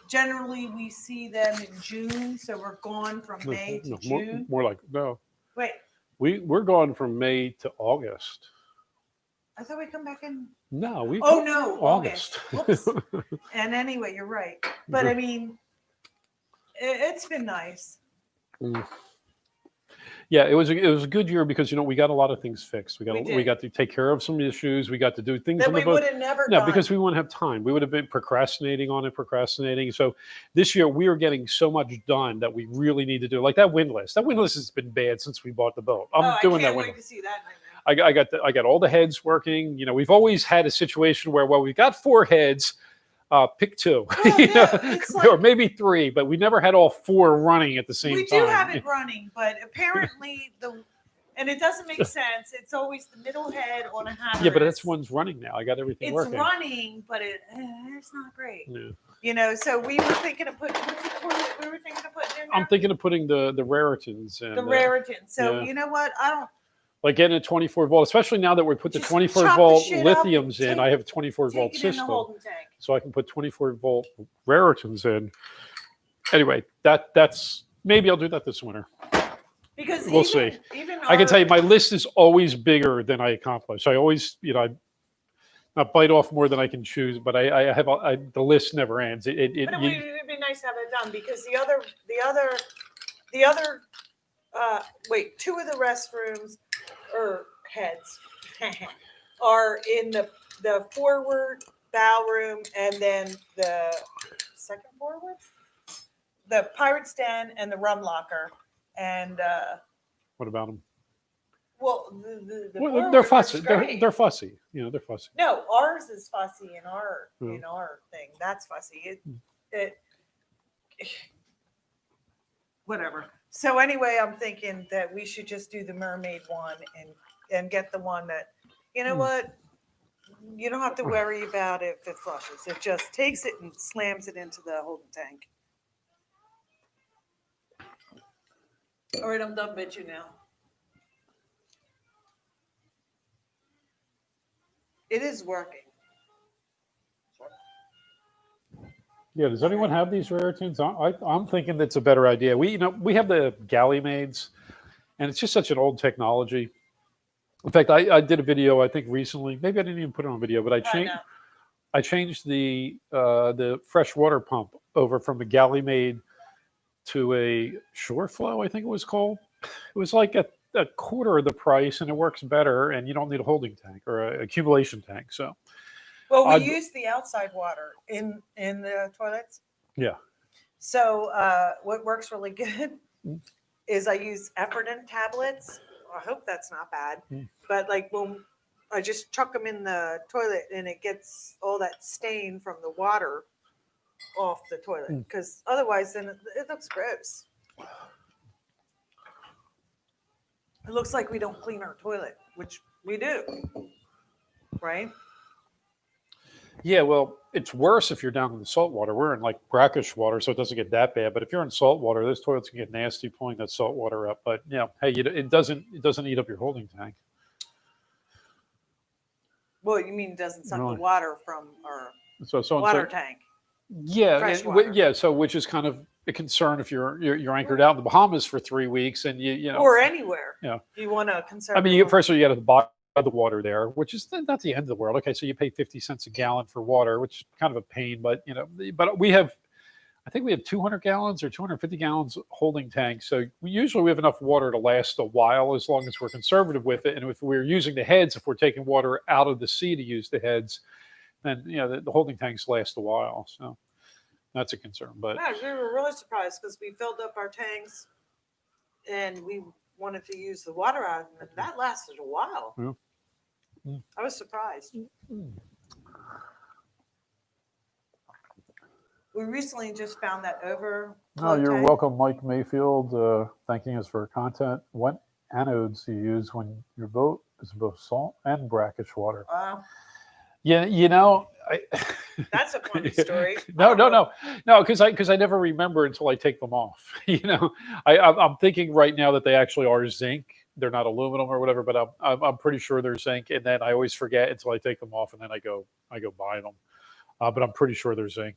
Generally, we see them in June, so we're gone from May to June. More like, no. Wait, We're going from May to August. I thought we'd come back in. No, we. Oh no, August. August. Whoops. And anyway, you're right. But I mean, it's been nice. Mm. Yeah, it was a good year because we got a lot of things fixed. We got to take care of some issues. We got to do things That on we the boat. would have never No, done. because we wouldn't have time. We would have been procrastinating. So this year we are getting so much done that we really need to do. Like that windlass. That windlass has been bad since we bought the boat. I'm doing I that can't wait windlass. to see that nightmare. I got all the heads working. We've always had a situation where, well, we got 4 heads, pick 2, Well, yeah, it's or like- maybe 3, but we never had all 4 running at the same We time. do have it running, but apparently and it doesn't make sense. It's always the middle head on a hammer. Yeah, but that's one's running now. I got everything It's working. running, but it's not great. Yeah. So we were thinking of putting what's the toilet we were thinking of putting in there? I'm thinking of putting the Raritons and the Raritan. So yeah. you know what? I don't like getting a 24 volt, especially now that we put the Just 24 chop the volt shit up and lithiums in. take- I have a 24 volt take it in the system, holding tank. so I can put 24 volt Raritons in. Anyway, that's maybe I'll do that this winter. Because We'll see. Even I can tell you, my list is always bigger than I accomplish. I always, I not bite off more than I can choose, but I have the list never ends. But it would be nice to have it done because the other wait, 2 of the restrooms or heads are in the forward bow room and then the second forward, the pirate's den and the rum locker. And what about them? well, the Well, forward they're is fussy. great. They're fussy. They're fussy. No, ours is fussy in our Yeah. in our thing. That's fussy. It whatever. So anyway, I'm thinking that we should just do the mermaid one and get the one that what? You don't have to worry about it if it flushes. It just takes it and slams it into the holding tank. All right, I'm done bitching now. It is working. Yeah. Does anyone have these Raritons? I'm thinking that's a better idea. We have the galley maids, and it's just such an old technology. In fact, I did a video I think recently. Maybe I didn't even put it on video, but I changed the fresh water pump over from a galley maid to a shore flow, I think it was called. It was like a quarter of the price, and it works better, and you don't need a holding tank or an accumulation tank. So, Well, we use the outside water in the toilets. Yeah. So what works really good is I use Efferdent tablets. I hope that's not bad. But like when I just chuck them in the toilet and it gets all that stain from the water off the toilet because otherwise then it looks gross. It looks like we don't clean our toilet, which we do, right? Yeah, well, it's worse if you're down in the salt water. We're in like brackish water, so it doesn't get that bad. But if you're in salt water, those toilets can get nasty pulling that salt water up. But hey, it doesn't eat up your holding tank. Well, you mean it doesn't suck Really? the water from our So water tank? Yeah, Fresh water. yeah. So which is kind of a concern if you're anchored out in the Bahamas for 3 weeks and you know Or anywhere. Yeah. You want to conserve. I mean, first of all, you got to buy the water there, which is not the end of the world. Okay, so you pay 50 cents a gallon for water, which is kind of a pain, but but I think we have 200 gallons or 250 gallons holding tank. So we have enough water to last a while as long as we're conservative with it. And if we're using the heads, if we're taking water out of the sea to use the heads, then the holding tanks last a while. So that's a concern. But Yeah, we were really surprised because we filled up our tanks and we wanted to use the water out of them, and that lasted a while. Yeah. Mm. I was surprised. Mm. We recently just found that over. Oh, you're welcome, Mike Mayfield, thanking us for content. What anodes do you use when your boat is both salt and brackish water? Yeah, you know, That's a funny story. No, because I never remember until I take them off. You know, I'm thinking right now that they actually are zinc. They're not aluminum or whatever, but I'm pretty sure they're zinc. And then I always forget until I take them off, and then I go buy them. But I'm pretty sure they're zinc.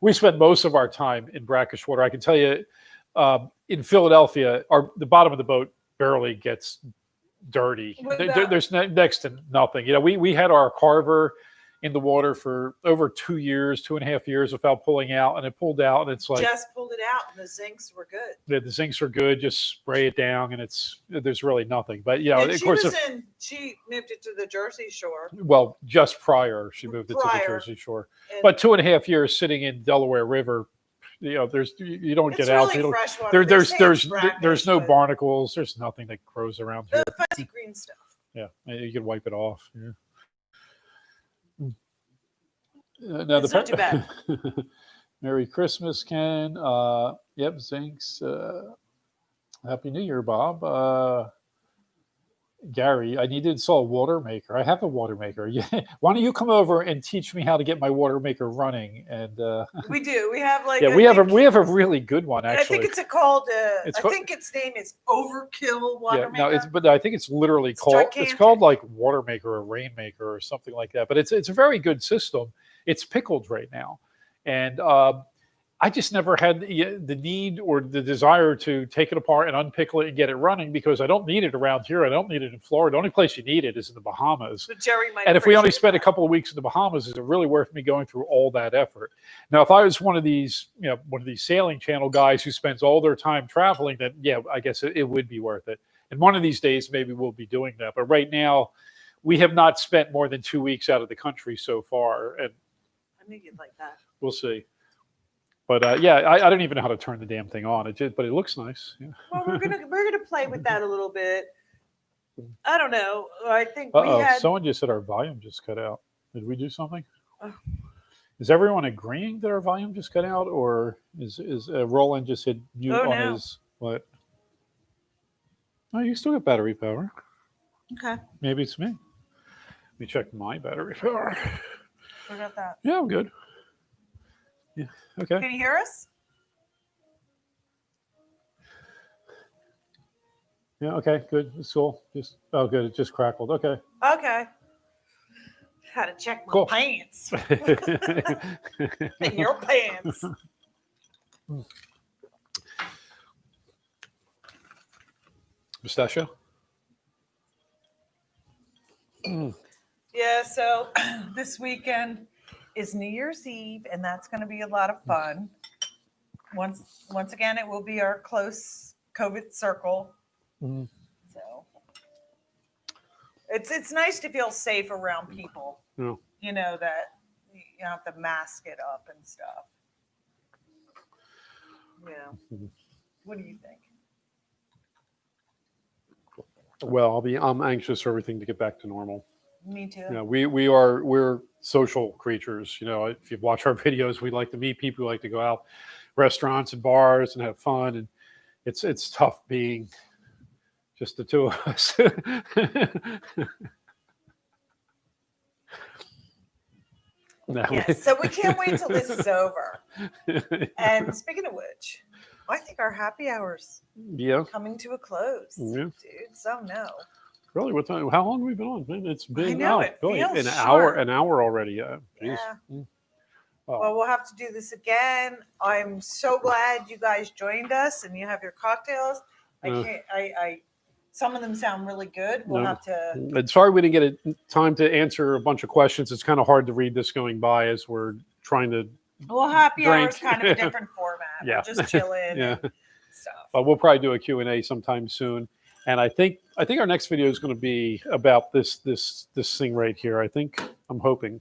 We spend most of our time in brackish water. I can tell you, in Philadelphia, the bottom of the boat barely gets dirty. There's next to nothing. You know, we had our carver in the water for over 2 years, 2.5 years without pulling out, and it pulled out, and it's like just pulled it out, and the zincs were good. The zincs are good. Just spray it down, and there's really nothing. But you know, and of course, she moved it to the Jersey Shore. Well, just prior she moved it to the Jersey Shore, but 2.5 years sitting in Delaware River. You know, you don't get out. Really fresh water. There's no barnacles. There's nothing that grows around here. The fuzzy green stuff. Yeah, you can wipe it off. Yeah. Now it's not too bad. Merry Christmas, Ken. Yep, Zinks. Happy New Year, Bob. Gary, I need to install a water maker. I have a water maker. Yeah. Why don't you come over and teach me how to get my water maker running? And we do. We have like we have a really good one actually. I think it's called. I think its name is Overkill Water Maker. No, but I think it's literally called. Gigantic. It's called like Water Maker or Rain Maker or something like that. But it's a very good system. It's pickled right now, and I just never had the need or the desire to take it apart and unpickle it and get it running because I don't need it around here. I don't need it in Florida. The only place you need it is in the Bahamas. But Jerry might. And if we only spend a couple of weeks in the Bahamas, is it really worth me going through all that effort? Now, if I was one of these sailing channel guys who spends all their time traveling, then yeah, I guess it would be worth it. And one of these days, maybe we'll be doing that. But right now, we have not spent more than 2 weeks out of the country so far, and I knew you'd like that. We'll see. But I don't even know how to turn the damn thing on. But it looks nice. Yeah. Well, we're gonna play with that a little bit. I don't know. I think we had. Someone just said our volume just cut out. Did we do something? Is everyone agreeing that our volume just cut out, or is Roland just hit mute on his what? Oh, you still got battery power. Okay. Maybe it's me. Let me check my battery power. What about that? Yeah, I'm good. Yeah. Okay. Can you hear us? Yeah. Okay. Good. It's cool. Good. It just crackled. Okay. Okay. Had to check my pants. In your pants. Pistachio. Yeah. So this weekend is New Year's Eve, and that's going to be a lot of fun. Once again, it will be our close COVID circle. Mm-hmm. So it's nice to feel safe around people. Yeah. You know that you don't have to mask it up and stuff. Yeah. Mm-hmm. What do you think? Well, I'm anxious for everything to get back to normal. Me too. You know, we're social creatures. You know, if you watch our videos, we like to meet people. We like to go out, restaurants and bars, and have fun. And it's tough being just the two of us. Yes, so we can't wait till this is over. And speaking of which, I think our happy hour's coming to a close. Yeah. Dude, so no. Really? What time? How long have we been on? Man, it's been really an hour already. Yeah. Well, we'll have to do this again. I'm so glad you guys joined us and you have your cocktails. Some of them sound really good. We'll have to. And sorry we didn't get time to answer a bunch of questions. It's kind of hard to read this going by as we're trying to. Well, happy hour is kind of a different format. Yeah. We'll just chill in. Yeah. And stuff. But we'll probably do a Q&A sometime soon. And I think our next video is going to be about this thing right here. I'm hoping.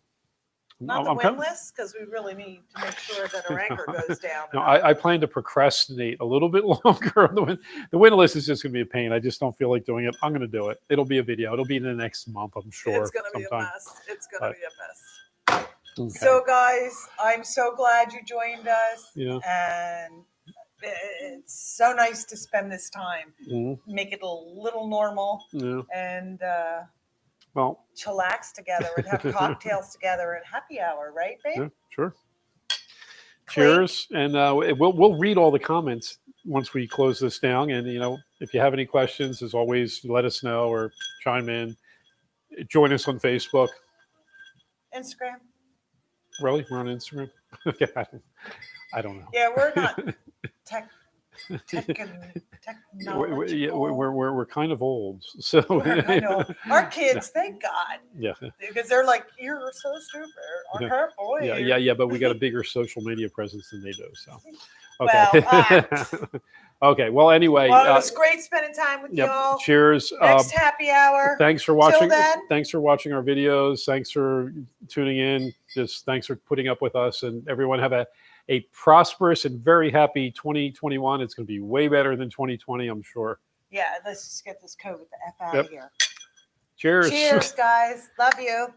Not the I'm kind- windlass, because we really need to make sure that our anchor goes down. No, I plan to procrastinate a little bit longer on the wind. The windlass is just going to be a pain. I just don't feel like doing it. I'm going to do it. It'll be a video. It'll be in the next month, I'm sure. It's going to be a sometime. mess. It's going But- to be a mess. Okay. So, guys, I'm so glad you joined us. Yeah. And it's so nice to spend this time, Mhm. make it a little normal, Yeah. and Well, chillax together and have cocktails together at happy hour, right, babe? yeah, sure. Clink. Cheers, and we'll read all the comments once we close this down. And if you have any questions, as always, let us know or chime in. Join us on Facebook. Instagram. Really, we're on Instagram. Okay, I don't know. Yeah, we're not tech Yeah, we're kind of old, so I know. Our kids, thank God, yeah, because they're like, you're so stupid. Yeah. Boy. yeah. But we got a bigger social media presence than they do. So, Well, okay, okay. Well, anyway, Well, it was great spending time with yep. y'all. Cheers. Next happy hour. Thanks for watching. then. Thanks for watching our videos. Thanks for tuning in. Just thanks for putting up with us. And everyone have a prosperous and very happy 2021. It's going to be way better than 2020, I'm sure. Yeah, let's just get this COVID the F out Yep. of here. Cheers. Cheers, guys. Love you.